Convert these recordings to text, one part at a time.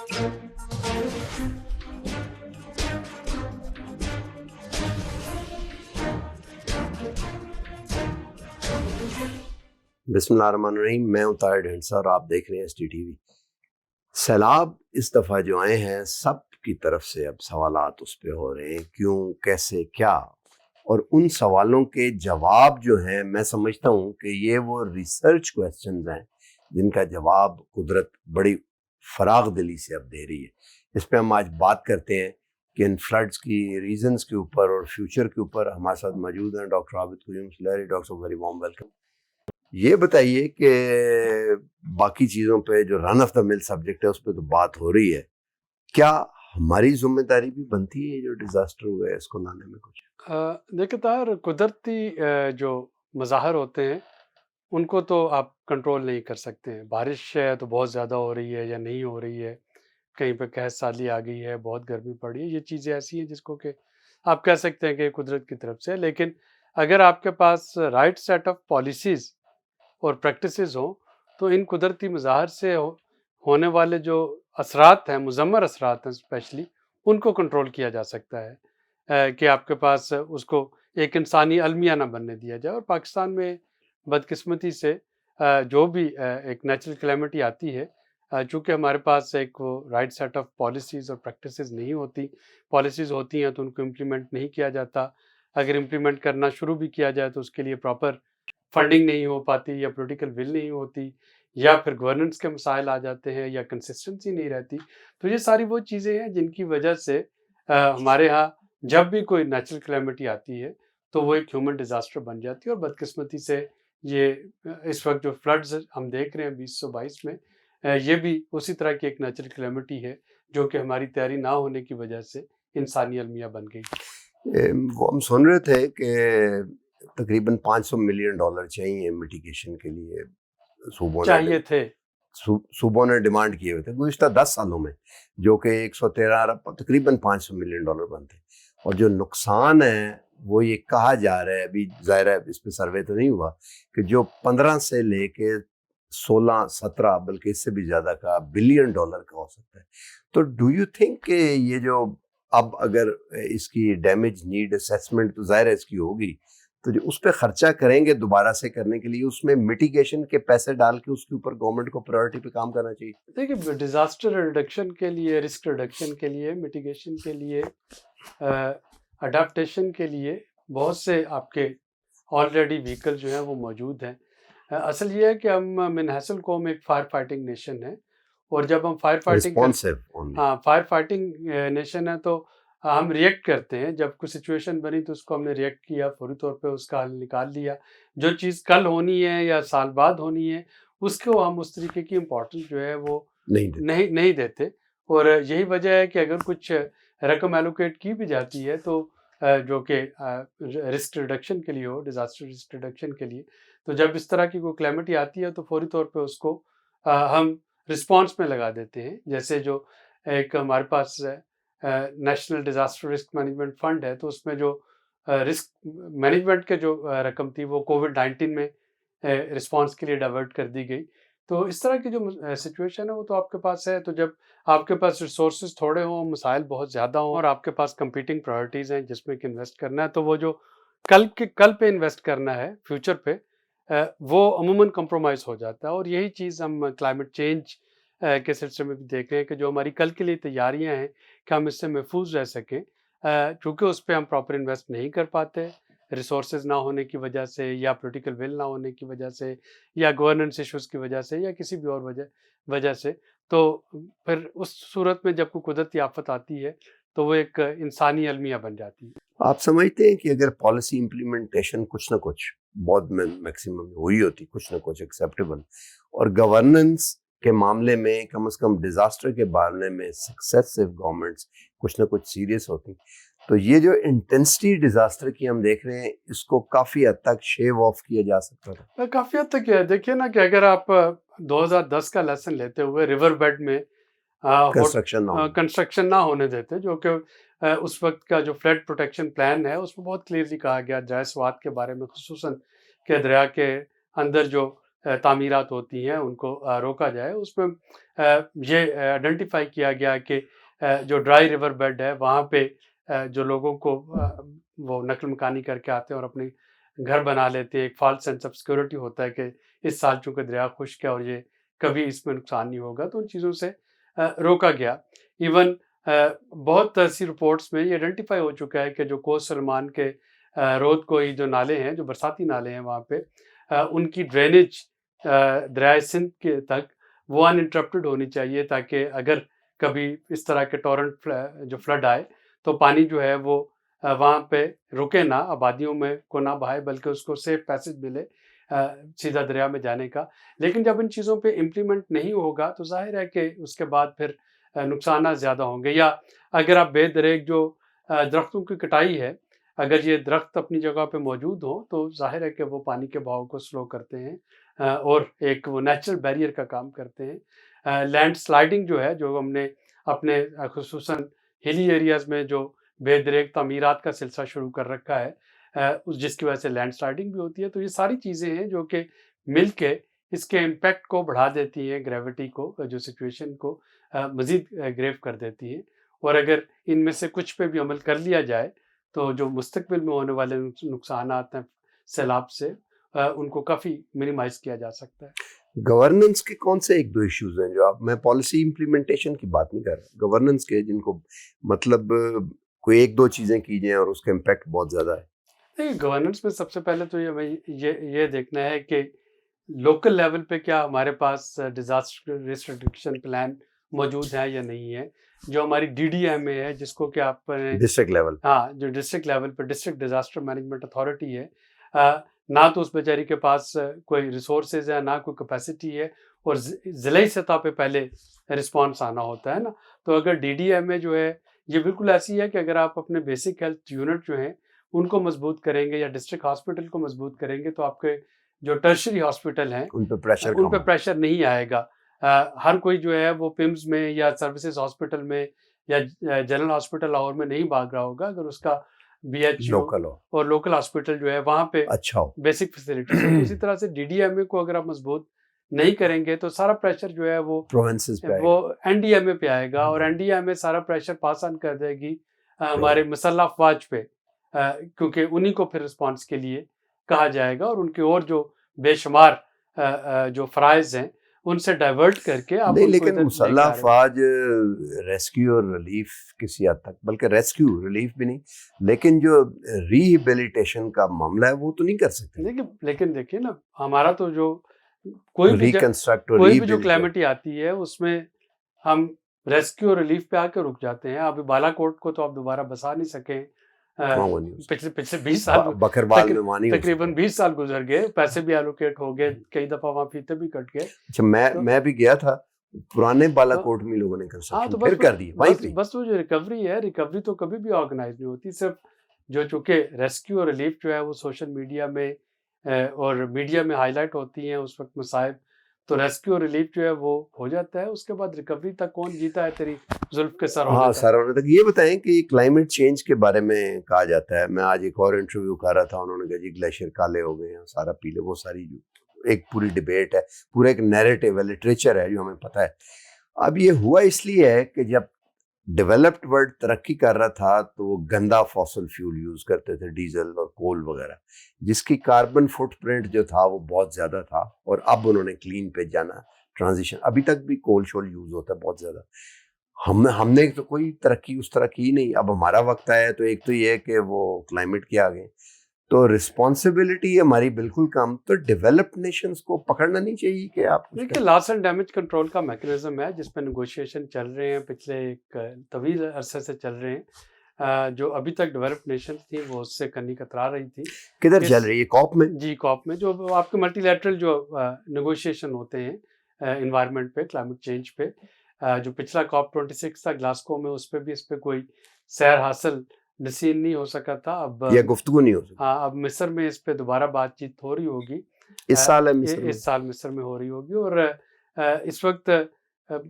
بسم اللہ الرحمن الرحیم، میں ہوں طاہر ڈھنڈسا اور آپ دیکھ رہے ہیں ST TV۔ سیلاب اس دفعہ جو آئے ہیں، سب کی طرف سے اب سوالات اس پہ ہو رہے ہیں، کیوں، کیسے، کیا، اور ان سوالوں کے جواب جو ہیں میں سمجھتا ہوں کہ یہ وہ ریسرچ کویسچنز ہیں جن کا جواب قدرت بڑی فراغ دلی سے اب دے رہی ہے۔ اس پہ ہم آج بات کرتے ہیں کہ ان فلڈز کی ریزنز کے اوپر اور فیوچر کے اوپر۔ ہمارے ساتھ موجود ہیں ڈاکٹر عابد قیوم سلیری۔ ڈاکٹر صاحب ویری وارم ویلکم۔ یہ بتائیے کہ باقی چیزوں پہ جو رن آف دا مل سبجیکٹ ہے اس پہ تو بات ہو رہی ہے، کیا ہماری ذمہ داری بھی بنتی ہے جو ڈیزاسٹر ہوا ہے اس کو لانے میں کچھ؟ دیکھیں طاہر، قدرتی جو مظاہر ہوتے ہیں ان کو تو آپ کنٹرول نہیں کر سکتے ہیں۔ بارش ہے تو بہت زیادہ ہو رہی ہے یا نہیں ہو رہی ہے، کہیں پہ قحط سالی آ گئی ہے، بہت گرمی پڑ رہی ہے، یہ چیزیں ایسی ہیں جس کو کہ آپ کہہ سکتے ہیں کہ قدرت کی طرف سے۔ لیکن اگر آپ کے پاس رائٹ سیٹ آف پالیسیز اور پریکٹسز ہوں تو ان قدرتی مظاہر سے ہونے والے جو اثرات ہیں، مضمر اثرات ہیں اسپیشلی، ان کو کنٹرول کیا جا سکتا ہے کہ آپ کے پاس اس کو ایک انسانی المیہ نہ بننے دیا جائے۔ اور پاکستان میں بدقسمتی سے جو بھی ایک نیچرل کلیمٹی آتی ہے، چونکہ ہمارے پاس ایک وہ رائٹ سیٹ آف پالیسیز اور پریکٹسز نہیں ہوتی، پالیسیز ہوتی ہیں تو ان کو امپلیمنٹ نہیں کیا جاتا، اگر امپلیمنٹ کرنا شروع بھی کیا جائے تو اس کے لیے پراپر فنڈنگ نہیں ہو پاتی، یا پولیٹیکل ول نہیں ہوتی، یا پھر گورننس کے مسائل آ جاتے ہیں، یا کنسسٹنسی نہیں رہتی۔ تو یہ ساری وہ چیزیں ہیں جن کی وجہ سے ہمارے ہاں جب بھی کوئی نیچرل کلیمٹی آتی ہے تو وہ ایک ہیومن ڈیزاسٹر بن جاتی ہے۔ اور بدقسمتی سے یہ اس وقت جو فلڈز ہم دیکھ رہے ہیں 2022 میں، یہ بھی اسی طرح کی ایک نیچرل کلیمٹی ہے جو کہ ہماری تیاری نہ ہونے کی وجہ سے انسانی المیہ بن گئی۔ وہ ہم سن رہے تھے کہ تقریباً $500 ملین چاہیے میٹیگیشن کے لیے، چاہیے تھے، صوبوں نے ڈیمانڈ کیے ہوئے تھے گزشتہ 10 سالوں میں، جو کہ 113 ارب تقریباً $500 ملین بنتے۔ اور جو نقصان ہے وہ یہ کہا جا رہا ہے، ابھی ظاہر ہے اس پہ سروے تو نہیں ہوا، کہ جو 15 سے لے کے 16-17 بلکہ اس سے بھی زیادہ کا $بلین کا ہو سکتا ہے۔ تو ڈو یو تھنک کہ یہ جو اب اگر اس کی ڈیمیج نیڈ اسیسمنٹ تو ظاہر ہے اس کی ہوگی، تو جو اس پہ خرچہ کریں گے دوبارہ سے کرنے کے لیے، اس میں میٹیگیشن کے پیسے ڈال کے اس کے اوپر گورنمنٹ کو پرائورٹی پہ کام کرنا چاہیے؟ دیکھیے، ڈیزاسٹر ریڈکشن کے لیے، رسک ریڈکشن کے لیے، میٹیگیشن کے لیے، اڈاپٹیشن کے لیے بہت سے آپ کے آلریڈی وہیکل جو ہیں وہ موجود ہیں۔ اصل یہ ہے کہ ہم من حیث القوم ایک فائر فائٹنگ نیشن ہے، اور جب ہم فائر فائٹنگ نیشن ہے تو ہم ریئیکٹ کرتے ہیں۔ جب کوئی سچویشن بنی تو اس کو ہم نے ریئیکٹ کیا، فوری طور پہ اس کا حل نکال لیا۔ جو چیز کل ہونی ہے یا سال بعد ہونی ہے اس کو ہم اس طریقے کی امپورٹنس جو ہے وہ نہیں دیتے۔ اور یہی وجہ ہے کہ اگر کچھ رقم ایلوکیٹ کی بھی جاتی ہے تو جو کہ رسک ریڈکشن کے لیے ہو، ڈیزاسٹر رسک ریڈکشن کے لیے، تو جب اس طرح کی کوئی کلیمٹی آتی ہے تو فوری طور پہ اس کو ہم رسپانس میں لگا دیتے ہیں۔ جیسے جو ایک ہمارے پاس national disaster risk management fund ہے، تو اس میں جو رسک مینجمنٹ کے جو رقم تھی وہ کووڈ-19 میں رسپانس کے لیے ڈائیورٹ کر دی گئی۔ تو اس طرح کی جو سچویشن ہے وہ تو آپ کے پاس ہے۔ تو جب آپ کے پاس ریسورسز تھوڑے ہوں، مسائل بہت زیادہ ہوں، اور آپ کے پاس کمپیٹنگ پرائورٹیز ہیں جس میں کہ انویسٹ کرنا ہے، تو وہ جو کل پہ انویسٹ کرنا ہے، فیوچر پہ، وہ عموماً کمپرومائز ہو جاتا ہے۔ اور یہی چیز ہم کلائمیٹ چینج کے سلسلے میں بھی دیکھ رہے ہیں کہ جو ہماری کل کے لیے تیاریاں ہیں کہ ہم اس سے محفوظ رہ سکیں، چونکہ اس پہ ہم پراپر انویسٹ نہیں کر پاتے، ریسورسز نہ ہونے کی وجہ سے، یا پولیٹیکل ول نہ ہونے کی وجہ سے، یا گورننس ایشوز کی وجہ سے، یا کسی بھی اور وجہ سے۔ تو پھر اس صورت میں جب کوئی قدرتی آفت آتی ہے تو وہ ایک انسانی المیہ بن جاتی ہے۔ آپ سمجھتے ہیں کہ اگر پالیسی امپلیمنٹیشن کچھ نہ کچھ بہت میکسیمم ہوئی ہوتی، کچھ نہ کچھ ایکسیپٹیبل، اور گورننس کے معاملے میں کم از کم ڈیزاسٹر کے بارے میں سکسیسو گورنمنٹس کچھ نہ کچھ سیریس ہوتی، تو یہ جو انٹینسٹی ڈیزاسٹر کی ہم دیکھ رہے ہیں اس کو کافی حد تک شیو آف کیا جا سکتا تھا؟ کافی حد تک ہے۔ دیکھیے نا کہ اگر آپ 2010 کا لیسن لیتے ہوئے ریور بیڈ میں کنسٹرکشن نہ ہونے دیتے، جو کہ اس وقت کا جو فلڈ پروٹیکشن پلان ہے اس میں بہت کلیئرلی کہا گیا، جائے سوات کے بارے میں خصوصاً کہ دریا کے اندر جو تعمیرات ہوتی ہیں ان کو روکا جائے. اس میں یہ آئیڈینٹیفائی کیا گیا کہ جو ڈرائی ریور بیڈ ہے وہاں پہ جو لوگوں کو وہ نقل مکانی کر کے آتے ہیں اور اپنے گھر بنا لیتے ہیں. ایک فالس سینس آف سیکورٹی ہوتا ہے کہ اس سال چونکہ دریا خشک ہے اور یہ کبھی اس میں نقصان نہیں ہوگا, تو ان چیزوں سے روکا گیا. ایون بہت سی رپورٹس میں یہ آئیڈینٹیفائی ہو چکا ہے کہ جو کوسٹ سلمان کے رود کوئی جو نالے ہیں, جو برساتی نالے ہیں وہاں پہ, ان کی ڈرینیج دریائے سندھ کے تک وہ ان انٹرپٹڈ ہونی چاہیے, تاکہ اگر کبھی اس طرح کے ٹورنٹ جو فلڈ آئے تو پانی جو ہے وہ وہاں پہ رکے نہ, آبادیوں میں کو نہ بہائے, بلکہ اس کو سیف پیسج ملے سیدھا دریا میں جانے کا. لیکن جب ان چیزوں پہ امپلیمنٹ نہیں ہوگا تو ظاہر ہے کہ اس کے بعد پھر نقصانات زیادہ ہوں گے. یا اگر آپ بے دریغ جو درختوں کی کٹائی ہے, اگر یہ درخت اپنی جگہ پہ موجود ہوں تو ظاہر ہے کہ وہ پانی کے بہاؤ کو سلو کرتے ہیں اور ایک وہ نیچرل بیریئر کا کام کرتے ہیں. لینڈ سلائڈنگ جو ہے, جو ہم نے اپنے خصوصاً ہلی ایریاز میں جو بے دریغ تعمیرات کا سلسلہ شروع کر رکھا ہے, جس کی وجہ سے لینڈ سلائڈنگ بھی ہوتی ہے. تو یہ ساری چیزیں ہیں جو کہ مل کے اس کے امپیکٹ کو بڑھا دیتی ہیں, گریوٹی کو, جو سچویشن کو مزید گریو کر دیتی ہیں. اور اگر ان میں سے کچھ پہ بھی عمل کر لیا جائے تو جو مستقبل میں ہونے والے نقصانات ہیں سیلاب سے, ان کو کافی منیمائز کیا جا سکتا ہے. گورننس کے کون سے ایک دو ایشوز ہیں جو آپ, میں پالیسی امپلیمنٹیشن کی بات نہیں کر رہا, گورننس کے جن کو مطلب کوئی ایک دو چیزیں کی جائیں اور اس کا امپیکٹ بہت زیادہ ہے؟ نہیں, گورننس میں سب سے پہلے تو یہ دیکھنا ہے کہ لوکل لیول پہ کیا ہمارے پاس ڈیزاسٹر رسک ریڈکشن پلان موجود ہے یا نہیں ہے. جو ہماری DDMA ہے, جس کو کہ آپ ڈسٹرکٹ لیول, ہاں, جو ڈسٹرکٹ لیول پہ ڈسٹرکٹ ڈیزاسٹر مینجمنٹ اتھارٹی ہے, نہ تو اس بیچاری کے پاس کوئی ریسورسز ہے, نہ کوئی کیپیسٹی ہے, اور ضلعی سطح پہ پہلے رسپانس آنا ہوتا ہے نا. تو اگر DDMA جو ہے یہ بالکل ایسی ہے کہ اگر آپ اپنے بیسک ہیلتھ یونٹ جو ہیں ان کو مضبوط کریں گے یا ڈسٹرکٹ ہاسپٹل کو مضبوط کریں گے تو آپ کے جو ٹرشری ہاسپٹل ہیں ان پہ ان پہ پریشر نہیں آئے گا. ہر کوئی جو ہے وہ پمز میں یا سروسز ہاسپٹل میں یا جنرل ہاسپٹل لاہور میں نہیں بھاگ رہا ہوگا, اگر اس کا BHO اور لوکل ہاسپٹل جو ہے وہاں پہ اچھا ہو, بیسک فیسلٹیز ہیں. اسی طرح سے DDMA کو اگر آپ مضبوط نہیں کریں گے تو سارا پریشر جو ہے وہ NDMA پہ آئے گا, اور NDMA سارا پریشر پاس آن کر دے گی ہمارے مسلح افواج پہ, کیونکہ انہی کو پھر رسپانس کے لیے کہا جائے گا, اور ان کے اور جو بے شمار جو فرائض ہیں ان سے ڈائیورٹ کر کے آپ نہیں. لیکن مسلح افواج ریسکیو اور ریلیف کسی حد تک, بلکہ ریسکیو ریلیف بھی نہیں, لیکن جو ریہیبلیٹیشن کا معاملہ ہے وہ تو نہیں کر سکتے. لیکن دیکھیے نا, ہمارا تو جو کوئی بھی جو کلیمٹی آتی ہے اس میں ہم ریسکیو اور ریلیف پہ آ کے رک جاتے ہیں. ابھی بالا کوٹ کو تو آپ دوبارہ بسا نہیں سکیں, پچھلے 20 سال تقریباً 20 سال گزر گئے, پیسے بھی الوکیٹ ہو گئے, کئی دفعہ وہاں فیتے بھی کٹ گئے. اچھا, میں بھی گیا تھا, پرانے بالا کوٹ میں لوگوں نے کنسٹرکشن پھر کر دی. بس وہ جو ریکوری ہے, ریکوری تو کبھی بھی آرگنائز نہیں ہوتی. صرف جو چونکہ ریسکیو اور ریلیف جو ہے وہ سوشل میڈیا میں اور میڈیا میں ہائی لائٹ ہوتی ہیں اس وقت مصائب, تو ریسکیو اور ریلیف جو ہے وہ ہو جاتا ہے. اس کے بعد ریکوری تک کون جیتا ہے تیری زلف کے سر ہونے تک. یہ بتائیں کہ کلائمیٹ چینج کے بارے میں کہا جاتا ہے, میں آج ایک اور انٹرویو کر رہا تھا, انہوں نے کہا جی گلیشیئر کالے ہو گئے ہیں, سارا پیلے, وہ ساری جو ایک پوری ڈبیٹ ہے, پورا ایک نیریٹو ہے, لٹریچر ہے جو ہمیں پتہ ہے. اب یہ ہوا اس لیے ہے کہ جب ڈیولپڈ ورلڈ ترقی کر رہا تھا تو وہ گندا فاسل فیول یوز کرتے تھے, ڈیزل اور کول وغیرہ, جس کی کاربن فٹ پرنٹ جو تھا وہ بہت زیادہ تھا. اور اب انہوں نے کلین پہ جانا, ٹرانزیشن. ابھی تک بھی کول شول یوز ہوتا ہے بہت زیادہ. ہم نے تو کوئی ترقی اس طرح کی نہیں. اب ہمارا وقت آیا تو ایک تو یہ ہے کہ وہ کلائمیٹ کے آگے تو رسپانسبلٹی ہماری بالکل کم. تو ڈیولپڈ نیشنز کو پکڑنا نہیں چاہیے کہ آپ دیکھیے, لاس اینڈ ڈیمیج کنٹرول کا میکینزم ہے جس پہ نیگوشیشن چل رہے ہیں, پچھلے ایک طویل عرصے سے چل رہے ہیں. جو ابھی تک ڈیولپڈ نیشن تھی وہ اس سے کنی کترا رہی تھی. کدھر چل رہی ہے؟ کوپ میں. جی, کوپ میں, جو آپ کے ملٹی لیٹرل جو نیگوشیشن ہوتے ہیں انوائرمنٹ پہ, کلائمیٹ چینج پہ, جو پچھلا کوپ 26 تھا گلاسکو میں, اس پہ بھی اس پہ کوئی سیر حاصل ڈسیزن نہیں ہو سکا تھا. اب یا گفتگو نہیں ہو سکی. ہاں, اب مصر میں اس پہ دوبارہ بات چیت ہو رہی ہوگی. اس سال مصر میں ہو رہی ہوگی. اور اس وقت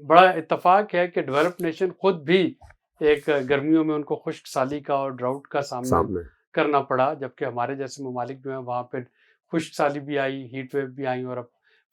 بڑا اتفاق ہے کہ ڈیولپ نیشن خود بھی ایک گرمیوں میں ان کو خشک سالی کا اور ڈراؤٹ کا سامنا کرنا پڑا, جبکہ ہمارے جیسے ممالک جو ہیں وہاں پہ خشک سالی بھی آئی, ہیٹ ویو بھی آئی, اور اب